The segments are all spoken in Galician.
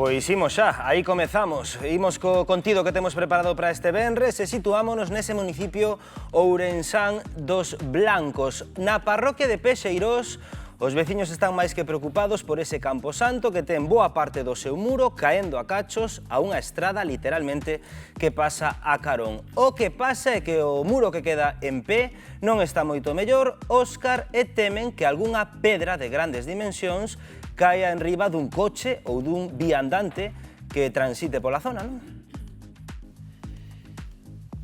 Pois imos xa, aí comezamos. Imos co contido que temos preparado para este venres e situámonos nese municipio ourensán dos Blancos. Na parroquia de Pexeirós, os veciños están máis que preocupados por ese camposanto que ten boa parte do seu muro caendo a cachos a unha estrada literalmente que pasa a carón. O que pasa é que o muro que queda en pé non está moito mellor, Óscar, e temen que algunha pedra de grandes dimensións caia enriba dun coche ou dun viandante que transite pola zona, non?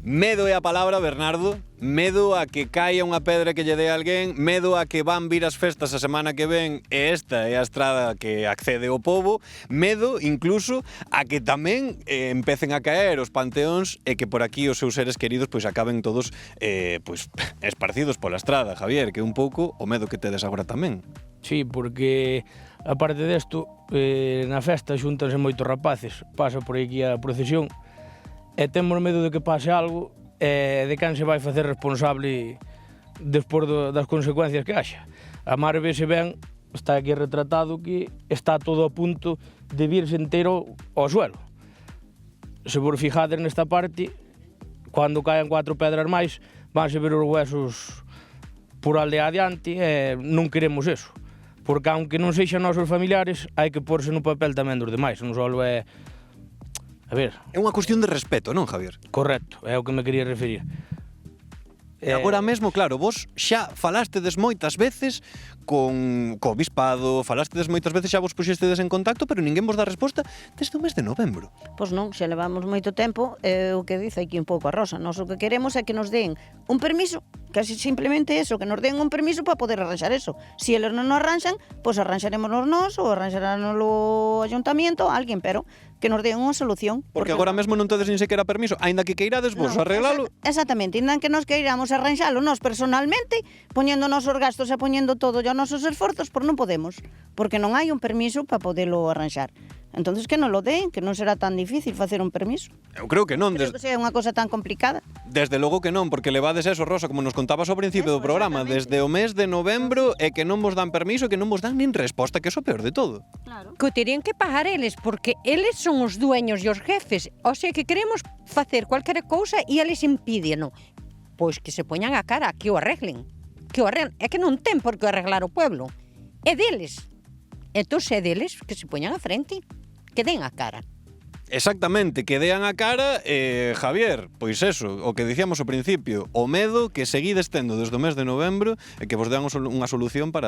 Medo é a palabra, Bernardo. Medo a que caia unha pedra que lle dé a alguén, medo a que van vir as festas a semana que ven e esta é a estrada que accede ao pobo, medo incluso a que tamén empecen a caer os panteóns e que por aquí os seus seres queridos pois acaben todos esparcidos pola estrada, Javier, que é un pouco o medo que tedes agora tamén. Sí, porque aparte desto, na festa xúntanse moitos rapaces, pasa por aquí a procesión e temos medo de que pase algo e de quen se vai facer responsable despois das consecuencias que haxa. A mar vese ben, está aquí retratado que está todo a punto de virse entero ao suelo. Se vos fijades nesta parte, cando caen 4 pedras máis, vanse ver os huesos por aldea adiante e non queremos eso. Porque aunque non sexan nosos familiares, hai que porse no papel tamén dos demais, non só é... A ver... É unha cuestión de respeto, non, Javier? Correcto, é o que me quería referir. E agora mesmo, claro, vos xa falastedes moitas veces co obispado, falastedes moitas veces, xa vos puxestedes en contacto, pero ninguén vos dá resposta desde o mes de novembro. Pois non, xa levamos moito tempo, o que dice aquí un pouco a Rosa. Nós o que queremos é que nos den un permiso, casi simplemente eso, que nos den un permiso para poder arranxar eso. Si eles non nos arranxan, pois arranxarémonos nós ou arranxaránoslo o ayuntamiento, alguén, pero que nos den unha solución. Porque agora mesmo non tedes nin sequera permiso, aínda que queirades vos arreglalo. Exactamente, aínda que nos queiramos arranxalo nós personalmente, poñendo nosos gastos e poñendo todo os nosos esforzos, por non podemos, porque non hai un permiso para podelo arranxar. Entonces que non lo den, que non será tan difícil facer un permiso. Eu creo que non. Creo que sea unha cosa tan complicada. Desde logo que non, porque levades eso, Rosa, como nos contabas ao principio do programa, desde o mes de novembro e que non vos dan permiso, que non vos dan nin resposta, que é o peor de todo. Claro. Que o terían que pagar eles, porque eles son os dueños e os jefes. O sea, que queremos facer cualquier cousa e eles impídeno. Pois que se poñan a cara, que o arreglen. Que o arreglen. É que non ten por que arreglar o pueblo. É deles. Entón, é deles que se poñan a frente. Que den a cara. Exactamente, que dean a cara, Javier, pois eso, o que dicíamos ao principio, o medo que seguides tendo desde o mes de novembro e que vos dean unha solución por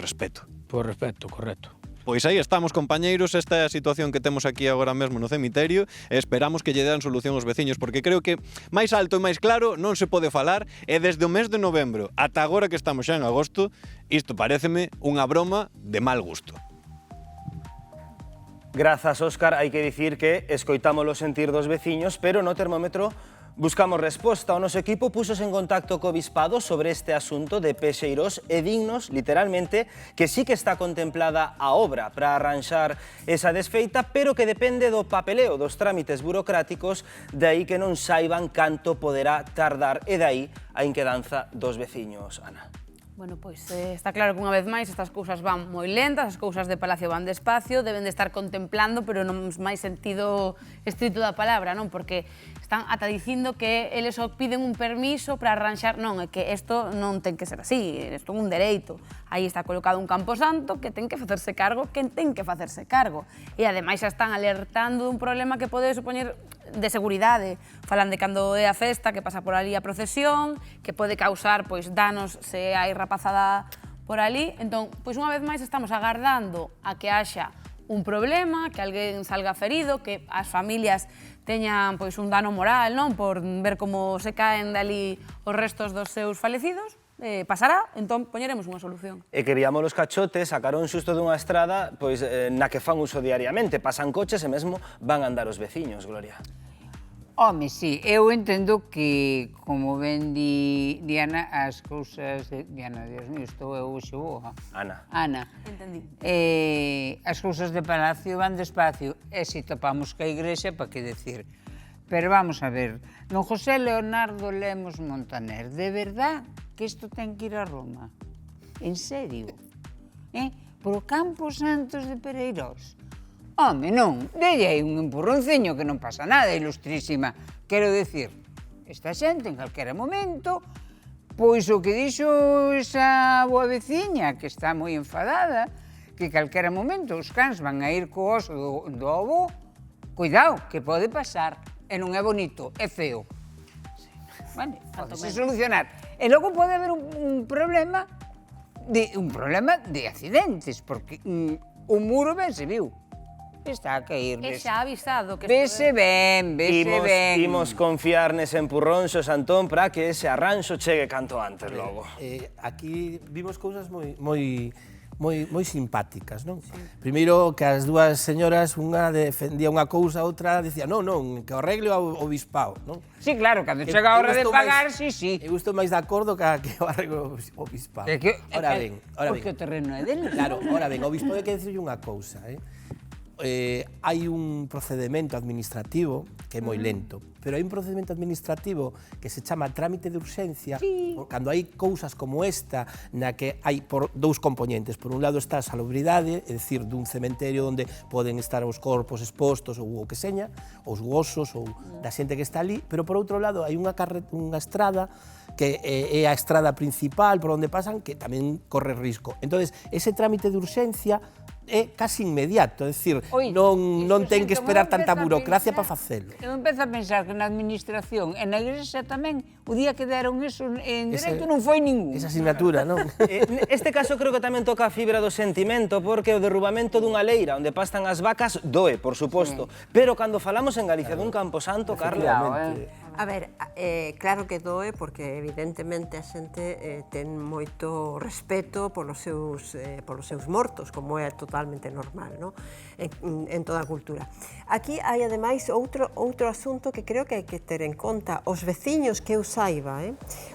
respeto. Por respeto, correcto. Pois aí estamos, compañeiros, esta é a situación que temos aquí agora mesmo no cemiterio e esperamos que lle dean solución aos veciños, porque creo que máis alto e máis claro non se pode falar e desde o mes de novembro ata agora que estamos xa en agosto, isto paréceme unha broma de mal gusto. Grazas, Óscar. Hai que dicir que escoitámolo sentir dos veciños, pero no termómetro buscamos resposta. O noso equipo puxos en contacto co obispado sobre este asunto de Pexeirós e dignos, literalmente, que sí que está contemplada a obra para arranxar esa desfeita, pero que depende do papeleo, dos trámites burocráticos, de aí que non saiban canto poderá tardar e de aí a inquedanza dos veciños, Ana. Bueno, pois está claro que unha vez máis estas cousas van moi lentas, as cousas de Palacio van despacio, deben de estar contemplando, pero non máis sentido estrito da palabra, non? Porque están ata dicindo que eles só piden un permiso para arranxar, non, é que isto non ten que ser así, isto é un dereito. Aí está colocado un camposanto que ten que facerse cargo, quen ten que facerse cargo. E ademais xa están alertando dun problema que pode supoñer de seguridade. Falan de cando é a festa, que pasa por ali a procesión, que pode causar pois danos se hai rapazada por ali. Entón, pois unha vez máis estamos agardando a que haxa un problema, que alguén salga ferido, que as familias teñan pois un dano moral, non, por ver como se caen dali os restos dos seus falecidos. Pasará, entón poñeremos unha solución. E que víamos os cachotes sacaron xusto dunha estrada pois na que fan uso diariamente, pasan coches e mesmo van a andar os veciños, Gloria. Home, sí, eu entendo que, como ben di Diana, as cousas de... Diana, Dios mío, estou eu hoxe boa. Ana. Entendí. As cousas de Palacio van despacio, e se topamos que a igrexa, para que decir? Pero vamos a ver, don José Leonardo Lemos Montaner, de verdad que isto ten que ir a Roma? En serio? Por o Campo Santos de Pereirós? Home, non, delle aí un empurronciño que non pasa nada, ilustrísima. Quero decir, esta xente en calquera momento, pois o que dixo esa boa veciña, que está moi enfadada, que calquera momento os cans van a ir co oso do avó, cuidado, que pode pasar, e non é bonito, é feo. Vale, podese solucionar. E logo pode haber un problema de accidentes, porque o muro ben se viu. Está a caer. E xa avisado que Vese ben, vese ben. Imos confiar nese empurrón, Xos Antón, para que ese arranxo chegue canto antes logo. Aquí vimos cousas moi simpáticas, non? Primeiro que as dúas señoras, unha defendía unha cousa, outra decía non, que o arregle o obispado, non? Sí, claro, cando chega a hora de pagar, sí. Eu estou máis de acordo que o arregle o obispado. Ora ben. Porque o terreno é dele. Claro, ora ben, o obispado hai que dicirlle unha cousa, hai un procedimento administrativo que é moi lento, pero hai un procedimento administrativo que se chama trámite de urxencia, cando hai cousas como esta, na que hai dous componentes. Por un lado está a salubridade, é dicir, dun cementerio onde poden estar os corpos expostos ou o que seña, os huesos ou da xente que está ali, pero por outro lado hai unha estrada que é a estrada principal por onde pasan, que tamén corre risco. Entón, ese trámite de urxencia é casi inmediato, é dicir, non ten que esperar tanta burocracia para facelo. Eu empezo a pensar que na administración e na igrexa tamén, o día que deron eso en directo non foi ningún. Esa asignatura, non? Este caso creo que tamén toca a fibra do sentimento, porque o derrubamento dunha leira onde pastan as vacas doe, por suposto. Pero cando falamos en Galicia dun camposanto, Carla... A ver, claro que doe, porque evidentemente a xente ten moito respeto polos seus mortos, como é totalmente normal, no? En toda a cultura. Aquí hai ademais outro asunto que creo que hai que ter en conta. Os veciños, que eu saiba,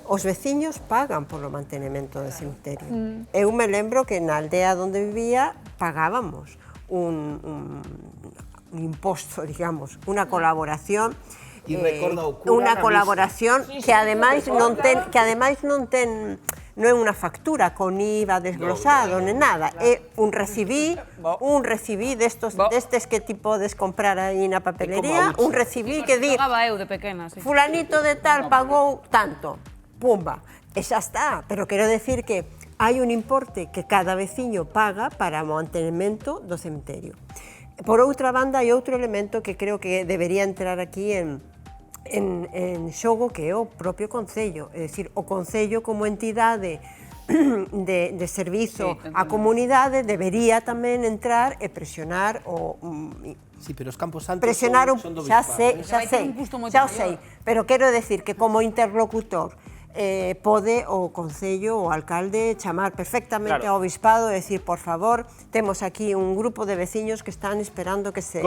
os veciños pagan polo mantenimento do cemiterio. Eu me lembro que na aldea onde vivía pagábamos un imposto, digamos, unha colaboración. Unha colaboración que ademais non ten non é unha factura con IVA desglosado, nen nada, é un recibí destes que ti podes comprar aí na papelería, un recibí que di fulanito de tal pagou tanto, pumba, e xa está, pero quero decir que hai un importe que cada veciño paga para o mantenimento do cemiterio. Por outra banda, hai outro elemento que creo que debería entrar aquí en xogo, que é o propio Concello, é dicir, o Concello como entidade de servizo á comunidade debería tamén entrar e presionar o... Sí, pero os camposantos son do obispado. Xa sei, pero quero decir que como interlocutor pode o Concello, o alcalde, chamar perfectamente ao obispado e decir, por favor, temos aquí un grupo de veciños que están esperando que se...